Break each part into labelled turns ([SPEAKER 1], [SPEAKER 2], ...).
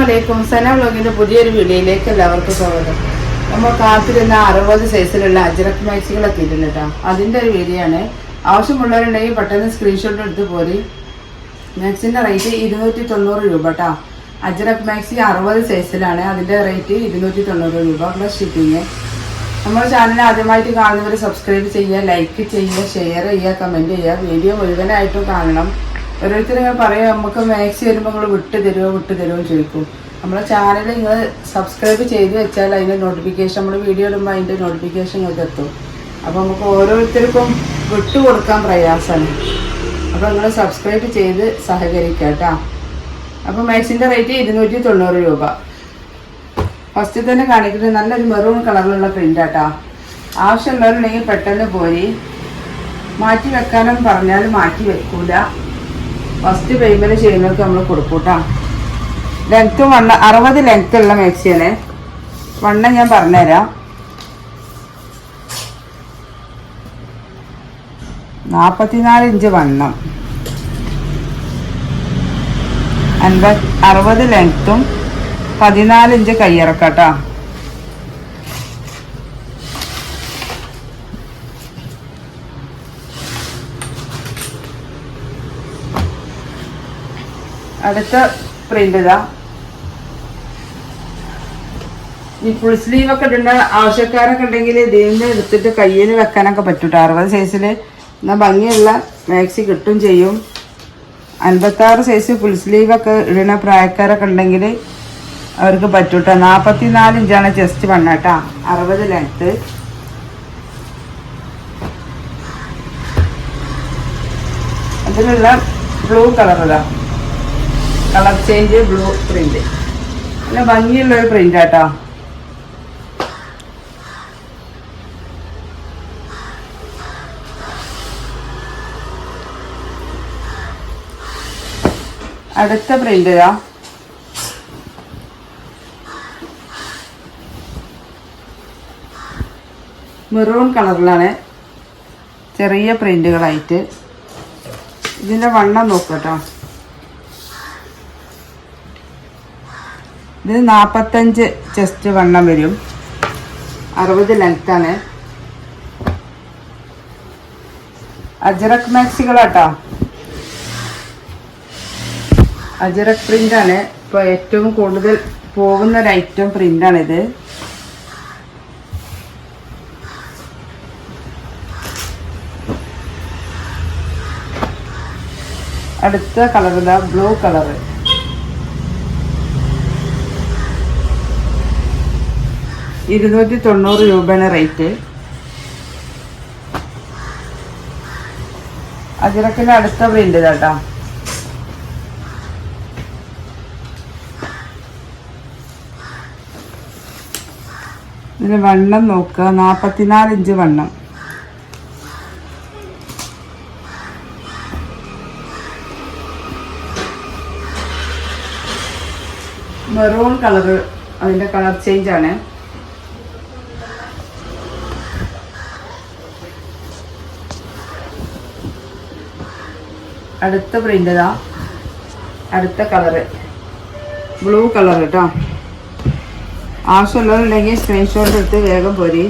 [SPEAKER 1] അസ്സലാമലൈക്കും. സന വ്ലോഗിന്റെ പുതിയൊരു വീഡിയോയിലേക്ക് എല്ലാവർക്കും സ്വാഗതം. നമ്മൾ കാത്തിരുന്ന 60 സൈസിലുള്ള അജ്രക് മാക്സികൾ എത്തിയിട്ടുണ്ട് കേട്ടോ. അതിൻ്റെ ഒരു വീഡിയോ ആണ്. ആവശ്യമുള്ളവരുണ്ടെങ്കിൽ പെട്ടെന്ന് സ്ക്രീൻഷോട്ട് എടുത്ത് പോരി. മാക്സിൻ്റെ റേറ്റ് 290 രൂപ കേട്ടോ. അജ്രക് മാക്സി 60 സൈസിലാണ്. അതിൻ്റെ റേറ്റ് 290 രൂപ പ്ലസ് ഷിപ്പിങ്. നമ്മുടെ ചാനൽ ആദ്യമായിട്ട് കാണുന്നവർ സബ്സ്ക്രൈബ് ചെയ്യുക, ലൈക്ക് ചെയ്യുക, ഷെയർ ചെയ്യുക, കമൻറ്റ് ചെയ്യുക. വീഡിയോ മുഴുവനായിട്ടും കാണണം. ഓരോരുത്തരും പറയാം നമുക്ക് മാക്സി വരുമ്പോൾ നിങ്ങൾ വിട്ട് തരുമോ ചോദിക്കും. നമ്മളെ ചാനൽ നിങ്ങൾ സബ്സ്ക്രൈബ് ചെയ്ത് വെച്ചാൽ അതിൻ്റെ നോട്ടിഫിക്കേഷൻ, നമ്മൾ വീഡിയോ ഇടുമ്പോൾ അതിൻ്റെ നോട്ടിഫിക്കേഷൻ നിങ്ങൾക്ക് എത്തും. അപ്പോൾ നമുക്ക് ഓരോരുത്തർക്കും വിട്ടു കൊടുക്കാൻ പ്രയാസമാണ്. അപ്പോൾ നിങ്ങൾ സബ്സ്ക്രൈബ് ചെയ്ത് സഹകരിക്കുക കേട്ടോ. അപ്പോൾ മാക്സിൻ്റെ റേറ്റ് 290 രൂപ. ഫസ്റ്റ് തന്നെ കാണിക്കുന്നത് നല്ലൊരു മെറൂൺ കളറിലുള്ള പ്രിൻ്റാട്ടോ. ആവശ്യമുള്ളവരുണ്ടെങ്കിൽ പെട്ടെന്ന് പോയി. മാറ്റി വെക്കാനും പറഞ്ഞാൽ മാറ്റി വെക്കൂല. ഫസ്റ്റ് പേയ്മെൻറ്റ് ചെയ്യുന്നവർക്ക് നമ്മൾ കൊടുക്കൂട്ടാ. ലെങ്ത്തും 60 ലെങ്ത്ത് ഉള്ള മാക്സിയാണ്. വണ്ണം ഞാൻ പറഞ്ഞുതരാം. 44 ഇഞ്ച് വണ്ണം, 60 ലെങ്ത്തും 14 ഇഞ്ച് കയ്യിറക്കാട്ടാ. അടുത്ത പ്രിന്റ് ഇതാ. ഈ ഫുൾ സ്ലീവ് ഒക്കെ ഇടേണ്ട ആവശ്യക്കാരൊക്കെ ഉണ്ടെങ്കിൽ ഇതിന് എടുത്തിട്ട് കയ്യിൽ വെക്കാനൊക്കെ പറ്റൂട്ടോ. 60 സൈസിൽ എന്നാൽ ഭംഗിയുള്ള മാക്സി കിട്ടും ചെയ്യും. 56 സൈസ് ഫുൾ സ്ലീവൊക്കെ ഇടുന്ന പ്രായക്കാരൊക്കെ ഉണ്ടെങ്കിൽ അവർക്ക് പറ്റൂട്ടോ. 44 ഇഞ്ചാണ് ജസ്റ്റ് വണ്ണാട്ടാ. 60 ലെങ്ത്ത്. അതിലുള്ള ബ്ലൂ കളർ ഇതാ, കളർ ചേഞ്ച് ബ്ലൂ പ്രിന്റ്. നല്ല ഭംഗിയുള്ളൊരു പ്രിന്റ് ആട്ടോ. അടുത്ത പ്രിന്റ് ഇതാ. മെറൂൺ കളറിലാണ്, ചെറിയ പ്രിന്റുകളായിട്ട്. ഇതിൻ്റെ വണ്ണം നോക്കട്ടോ. ഇത് 45 ചെസ്റ്റ് വണ്ണം വരും. 60 ലെങ്ത്താണ്. അജ്രക് മാക്സികളാട്ടോ. അജ്രക് പ്രിൻ്റാണ് ഇപ്പോൾ ഏറ്റവും കൂടുതൽ പോകുന്നൊരു ഐറ്റം പ്രിൻ്റാണിത്. അടുത്ത കളർ ഇതാ, ബ്ലൂ കളറ്. $290 രൂപയാണ് റേറ്റ്. അജ്രക്കിൻ്റെ അടുത്ത പ്രിന്റ് ഇതാട്ടോ. ഇതിന് വണ്ണം നോക്കുക, 44 ഇഞ്ച് വണ്ണം. മെറൂൺ കളറ് അതിൻ്റെ കളർ ചേഞ്ച് ആണ്. അടുത്ത പ്രിന്റ് ഇതാ. അടുത്ത കളറ് ബ്ലൂ കളർ കേട്ടോ. ആവശ്യമുള്ളവരുണ്ടെങ്കിൽ സ്ക്രീൻഷോട്ട് എടുത്ത് വേഗം പോരി.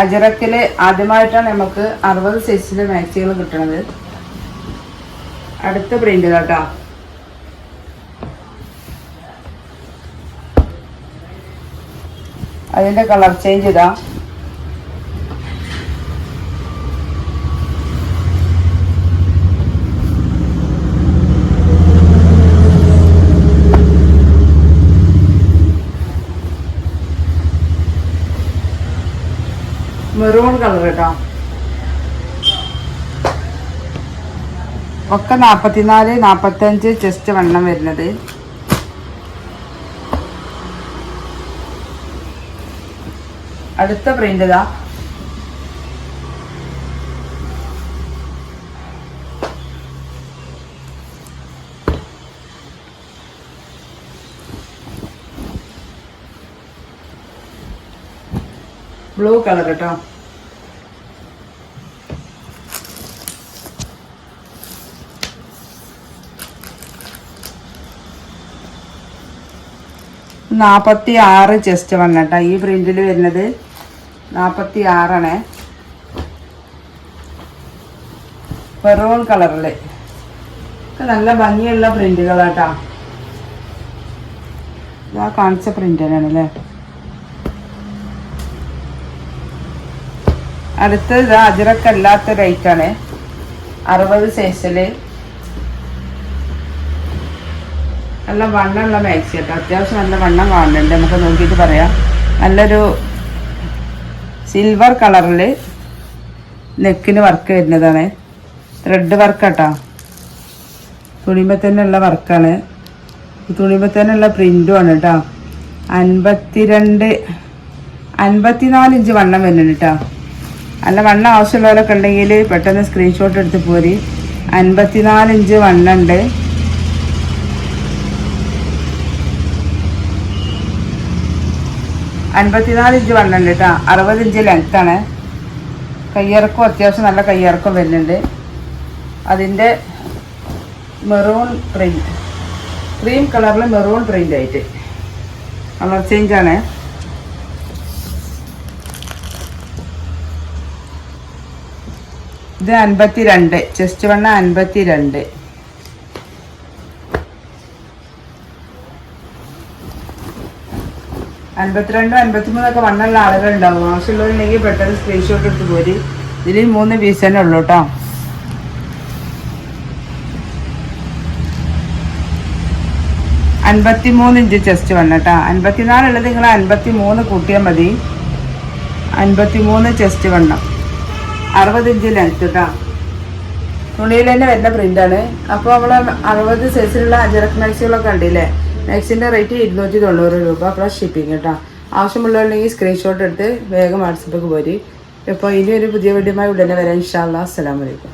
[SPEAKER 1] അജ്രക്കിൽ ആദ്യമായിട്ടാണ് നമുക്ക് 60 സൈസിലെ മാക്സികൾ കിട്ടുന്നത്. അടുത്ത പ്രിന്റ് കേട്ടോ. അതിൻ്റെ കളർ ചേഞ്ച് ഇതാ. മെറൂൺ കളർ കേട്ടോ. ഒക്കെ 44, 45 ചെസ്റ്റ് വണ്ണം വരുന്നത്. അടുത്ത പ്രിന്റ് ഇതാ. ബ്ലൂ കളർ കേട്ടോ. 46 ചെസ്റ്റ് വണ്ണം കേട്ടോ. ഈ പ്രിന്റിൽ വരുന്നത് 46 മെറൂൺ കളറില് നല്ല ഭംഗിയുള്ള പ്രിന്റുകളാട്ടാ. ഇതാ കാണിച്ച പ്രിന്റ് തന്നെയാണ് അല്ലേ. അടുത്തത് ഇതാ അജിറക്കല്ലാത്ത റേറ്റാണ്. 60 സൈസില് നല്ല വണ്ണമുള്ള മാക്സി കേട്ടോ. അത്യാവശ്യം നല്ല വണ്ണം കാണുന്നുണ്ട്. നമുക്ക് നോക്കിയിട്ട് പറയാം. നല്ലൊരു സിൽവർ കളറിൽ നെക്കിന് വർക്ക് വരുന്നതാണ്. ത്രെഡ് വർക്ക് കേട്ടോ. തുണിമ തന്നെ ഉള്ള വർക്കാണ്. തുണിമ തന്നെ ഉള്ള പ്രിന്റും ആണ് കേട്ടോ. 54 ഇഞ്ച് വണ്ണം വരുന്നുണ്ട് കേട്ടോ. നല്ല വണ്ണം ആവശ്യമുള്ളവരൊക്കെ ഉണ്ടെങ്കിൽ പെട്ടെന്ന് സ്ക്രീൻഷോട്ട് എടുത്ത് പോരി. 54 ഇഞ്ച് വണ്ണുണ്ട്. ഇഞ്ച് വണ്ണുണ്ട് കേട്ടോ. 60 ഇഞ്ച് ലെങ്ത്താണ്. കയ്യിറക്കം അത്യാവശ്യം നല്ല കയ്യിറക്കം വരുന്നുണ്ട്. അതിൻ്റെ മെറൂൺ പ്രിന്റ്, ക്രീം കളറിൽ മെറൂൺ പ്രിന്റ് ആയിട്ട് കളർ ചേഞ്ചാണ്. ഇത് 52 ചെസ്റ്റ് വണ്ണം 52. അൻപത്തിരണ്ടും 53 വണ്ണുള്ള ആളുകൾ ഉണ്ടാവും. ആവശ്യമുള്ളവരുണ്ടെങ്കിൽ പെട്ടെന്ന് സ്ക്രീൻഷോട്ട് എടുത്ത് പോരി. ഇതിൽ 3 പീസ് തന്നെ ഉള്ളൂ കേട്ടോ. 53 ഇഞ്ച് ചെസ്റ്റ് വണ്ണം കേട്ടോ. 54 ഉള്ളത് നിങ്ങൾ 53 കൂട്ടിയാൽ മതി. 53 ചെസ്റ്റ് വണ്ണം, 60 ഇഞ്ച് ലെങ്ത് കേട്ടോ. തുണിയിൽ തന്നെ വരുന്ന പ്രിന്റാണ്. അപ്പോൾ നമ്മൾ 60 സൈസിലുള്ള അജറക് മാക്സികളൊക്കെ കണ്ടില്ലേ. മാക്സിൻ്റെ റേറ്റ് 290 രൂപ പ്ലസ് ഷിപ്പിംഗ് കേട്ടോ. ആവശ്യമുള്ളവരുണ്ടെങ്കിൽ സ്ക്രീൻഷോട്ട് എടുത്ത് വേഗം വാട്സപ്പിലേക്ക് പോരി. ഇപ്പോൾ ഇനി ഒരു പുതിയ വീഡിയോയുമായി ഉടനെ വരാം. ഇൻഷാ അല്ലാഹ്. അസ്സലാമു അലൈക്കും.